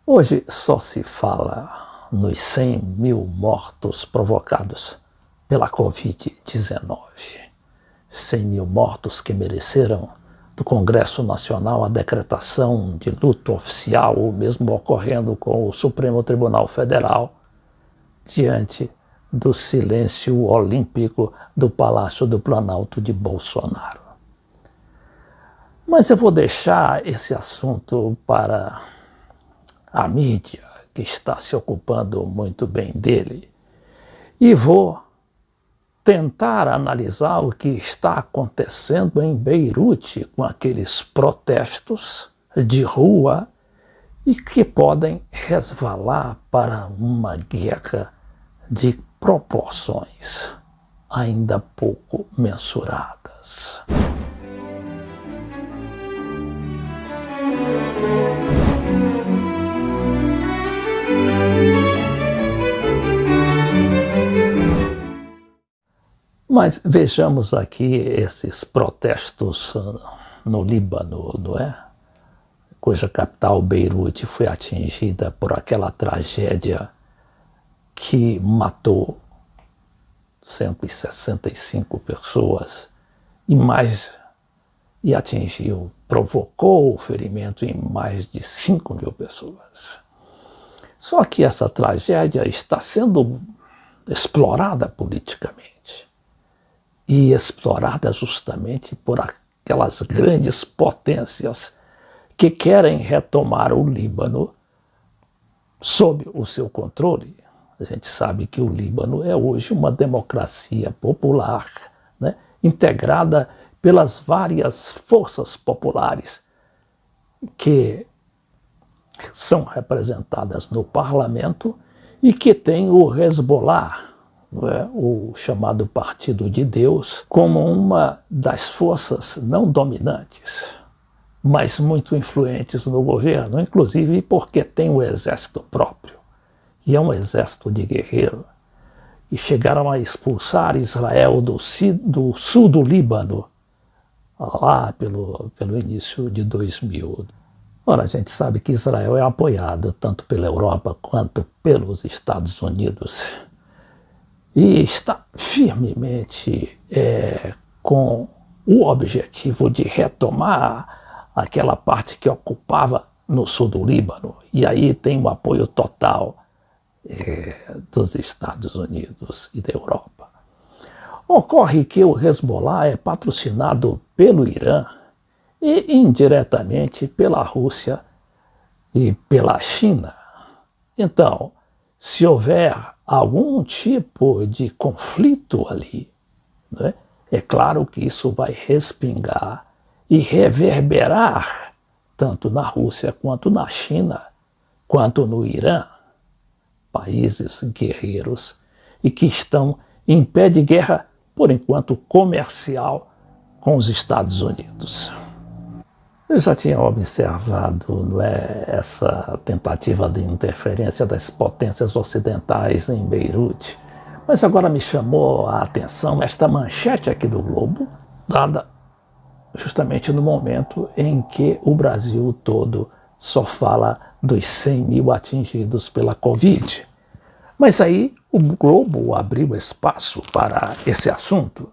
Hoje só se fala nos 100 mil mortos provocados pela Covid-19. 100 mil mortos que mereceram do Congresso Nacional a decretação de luto oficial, ou mesmo ocorrendo com o Supremo Tribunal Federal, diante do silêncio olímpico do Palácio do Planalto de Bolsonaro. Mas eu vou deixar esse assunto para a mídia, que está se ocupando muito bem dele, e vou tentar analisar o que está acontecendo em Beirute com aqueles protestos de rua e que podem resvalar para uma guerra de proporções ainda pouco mensuradas. Mas vejamos aqui esses protestos no Líbano, não é? Cuja capital, Beirute, foi atingida por aquela tragédia que matou 165 pessoas e provocou o ferimento em mais de 5 mil pessoas. Só que essa tragédia está sendo explorada politicamente. E explorada justamente por aquelas grandes potências que querem retomar o Líbano sob o seu controle. A gente sabe que o Líbano é hoje uma democracia popular, né, integrada pelas várias forças populares que são representadas no parlamento e que tem o Hezbollah, o chamado Partido de Deus, como uma das forças não dominantes, mas muito influentes no governo, inclusive porque tem o exército próprio, e é um exército de guerreiro, e chegaram a expulsar Israel do sul do Líbano, lá pelo início de 2000. Ora, a gente sabe que Israel é apoiado tanto pela Europa quanto pelos Estados Unidos, e está firmemente com o objetivo de retomar aquela parte que ocupava no sul do Líbano. E aí tem o apoio total dos Estados Unidos e da Europa. Ocorre que o Hezbollah é patrocinado pelo Irã e indiretamente pela Rússia e pela China. Então, se houver algum tipo de conflito ali, né, é claro que isso vai respingar e reverberar tanto na Rússia quanto na China, quanto no Irã, países guerreiros e que estão em pé de guerra, por enquanto comercial, com os Estados Unidos. Eu já tinha observado essa tentativa de interferência das potências ocidentais em Beirute, mas agora me chamou a atenção esta manchete aqui do Globo, dada justamente no momento em que o Brasil todo só fala dos 100 mil atingidos pela Covid. Mas aí o Globo abriu espaço para esse assunto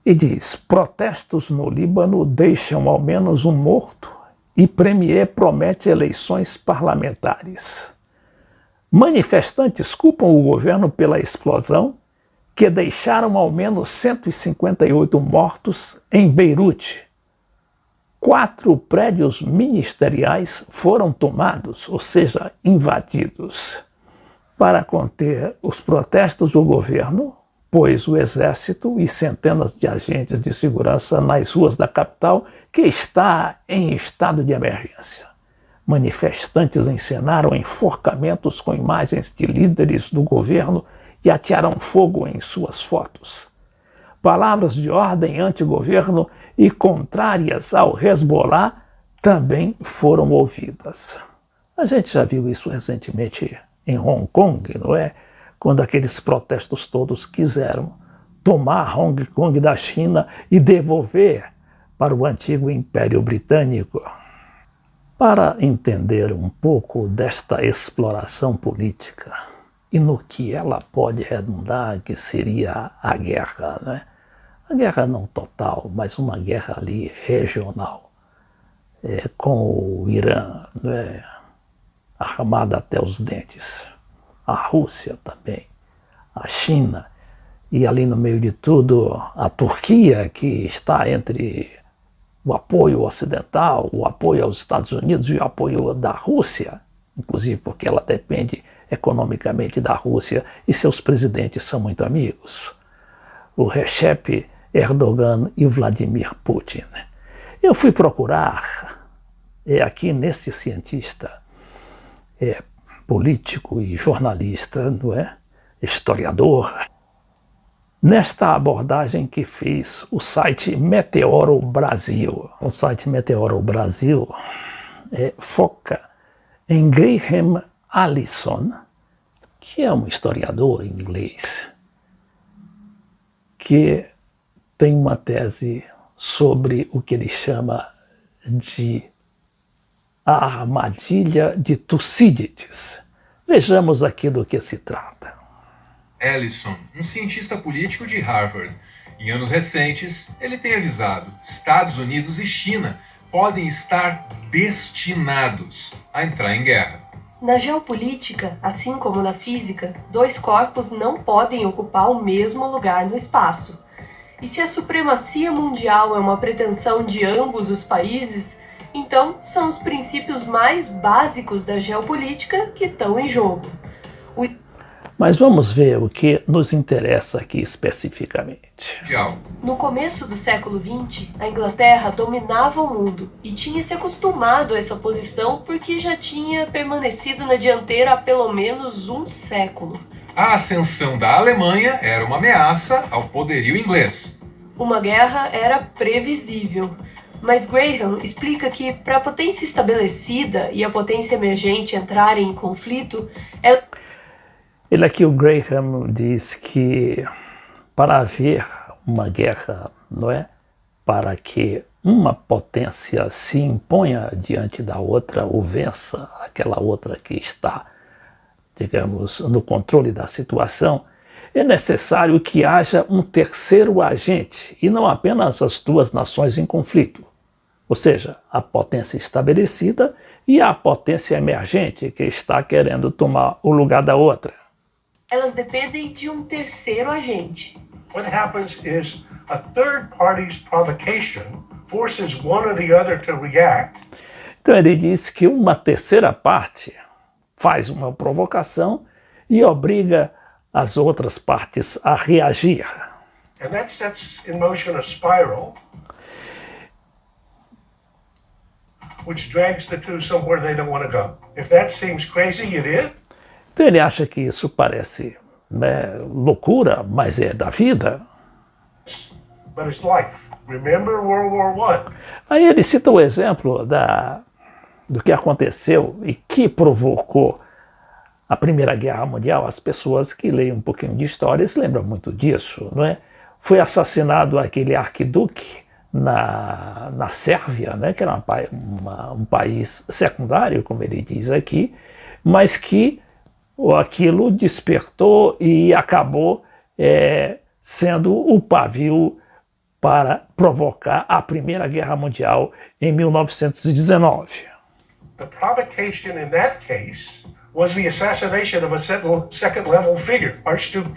e diz: protestos no Líbano deixam ao menos um morto e Premier promete eleições parlamentares. Manifestantes culpam o governo pela explosão que deixaram ao menos 158 mortos em Beirute. 4 prédios ministeriais foram tomados, ou seja, invadidos. Para conter os protestos, o governo pôs o exército e centenas de agentes de segurança nas ruas da capital, que está em estado de emergência. Manifestantes encenaram enforcamentos com imagens de líderes do governo e atearam fogo em suas fotos. Palavras de ordem anti-governo e contrárias ao Hezbollah também foram ouvidas. A gente já viu isso recentemente em Hong Kong, não é? Quando aqueles protestos todos quiseram tomar Hong Kong da China e devolver para o antigo Império Britânico. Para entender um pouco desta exploração política e no que ela pode redundar, que seria a guerra, né? A guerra não total, mas uma guerra ali regional, com o Irã, né? Armada até os dentes, a Rússia também, a China, e ali no meio de tudo a Turquia, que está entre o apoio ocidental, o apoio aos Estados Unidos e o apoio da Rússia, inclusive porque ela depende economicamente da Rússia e seus presidentes são muito amigos, o Recep Erdogan e o Vladimir Putin. Eu fui procurar, aqui neste cientista, político e jornalista, não é? Historiador, nesta abordagem que fez o site Meteoro Brasil. O site Meteoro Brasil foca em Graham Allison, que é um historiador inglês, que tem uma tese sobre o que ele chama de a armadilha de Tucídides. Vejamos aqui do que se trata. Allison, um cientista político de Harvard. Em anos recentes, ele tem avisado: Estados Unidos e China podem estar destinados a entrar em guerra. Na geopolítica, assim como na física, dois corpos não podem ocupar o mesmo lugar no espaço. E se a supremacia mundial é uma pretensão de ambos os países, então são os princípios mais básicos da geopolítica que estão em jogo. Mas vamos ver o que nos interessa aqui especificamente. No começo do século XX, a Inglaterra dominava o mundo e tinha se acostumado a essa posição porque já tinha permanecido na dianteira há pelo menos um século. A ascensão da Alemanha era uma ameaça ao poderio inglês. Uma guerra era previsível, mas Graham explica que para a potência estabelecida e a potência emergente entrarem em conflito, Ele aqui, o Graham, diz que para haver uma guerra, não é? Para que uma potência se imponha diante da outra ou vença aquela outra que está, digamos, no controle da situação, é necessário que haja um terceiro agente e não apenas as duas nações em conflito. Ou seja, a potência estabelecida e a potência emergente que está querendo tomar o lugar da outra. Elas dependem de um terceiro agente. What happens is a third party's provocation forces one or the other to react. Então ele diz que uma terceira parte faz uma provocação e obriga as outras partes a reagir. And that sets in motion a spiral which drags the two somewhere they don't want to go. If that seems crazy, it is. Então ele acha que isso parece, né, loucura, mas é da vida. But it's life. Remember World War I. Aí ele cita o exemplo do que aconteceu e que provocou a Primeira Guerra Mundial. As pessoas que leem um pouquinho de história se lembram muito disso, não é? Foi assassinado aquele arquiduque na Sérvia, né, que era um país secundário, como ele diz aqui, mas que aquilo despertou e acabou sendo o pavio para provocar a Primeira Guerra Mundial em 1919. The provocation in that case was the assassination of a second-level figure, Archduke.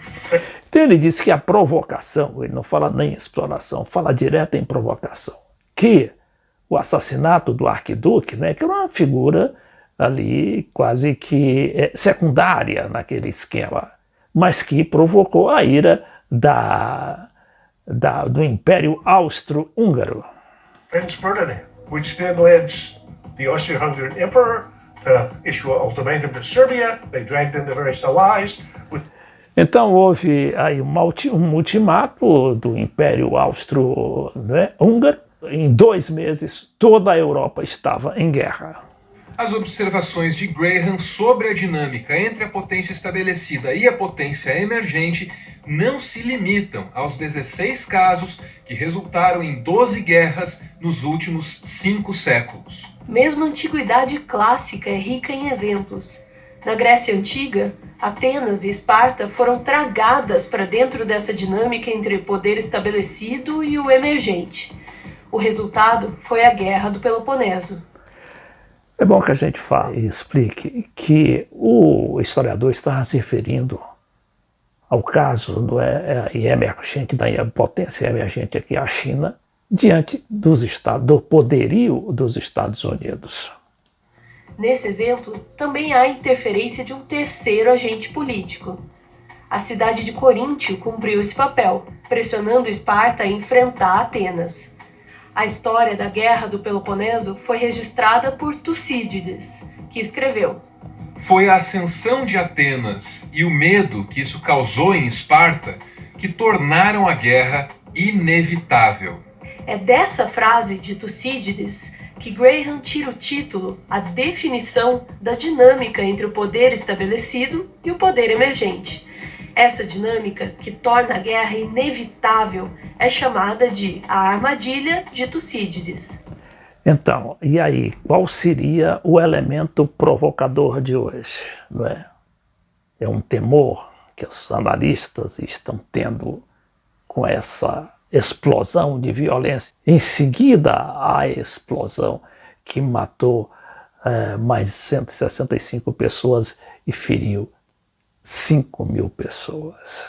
Então ele diz que a provocação, ele não fala nem exploração, fala direto em provocação, que o assassinato do arquiduque, né, que era uma figura ali quase que secundária naquele esquema, mas que provocou a ira do Império Austro-Húngaro. Prince Ferdinand, which then led the Austro-Hungarian Emperor to issue an ultimatum to Serbia. They dragged in the various allies. Então houve aí um ultimato do Império Austro-Húngaro. Em 2 meses, toda a Europa estava em guerra. As observações de Graham sobre a dinâmica entre a potência estabelecida e a potência emergente não se limitam aos 16 casos que resultaram em 12 guerras nos últimos 5 séculos. Mesmo a antiguidade clássica é rica em exemplos. Na Grécia Antiga, Atenas e Esparta foram tragadas para dentro dessa dinâmica entre o poder estabelecido e o emergente. O resultado foi a Guerra do Peloponeso. É bom que a gente fale e explique que o historiador está se referindo ao caso emergente, da potência emergente aqui, a China, diante do poderio dos Estados Unidos. Nesse exemplo, também há a interferência de um terceiro agente político. A cidade de Coríntio cumpriu esse papel, pressionando Esparta a enfrentar Atenas. A história da Guerra do Peloponeso foi registrada por Tucídides, que escreveu: Foi a ascensão de Atenas e o medo que isso causou em Esparta que tornaram a guerra inevitável. É dessa frase de Tucídides que Graham tira o título, a definição da dinâmica entre o poder estabelecido e o poder emergente. Essa dinâmica, que torna a guerra inevitável, é chamada de a armadilha de Tucídides. Então, e aí, qual seria o elemento provocador de hoje? Não é? É um temor que os analistas estão tendo com essa explosão de violência. Em seguida, a explosão que matou mais 165 pessoas e feriu 5.000 pessoas.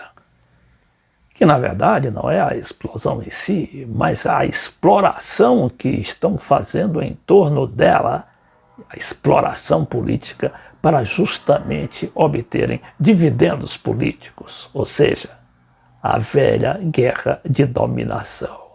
Que, na verdade, não é a explosão em si, mas a exploração que estão fazendo em torno dela, a exploração política, para justamente obterem dividendos políticos, ou seja, a velha guerra de dominação.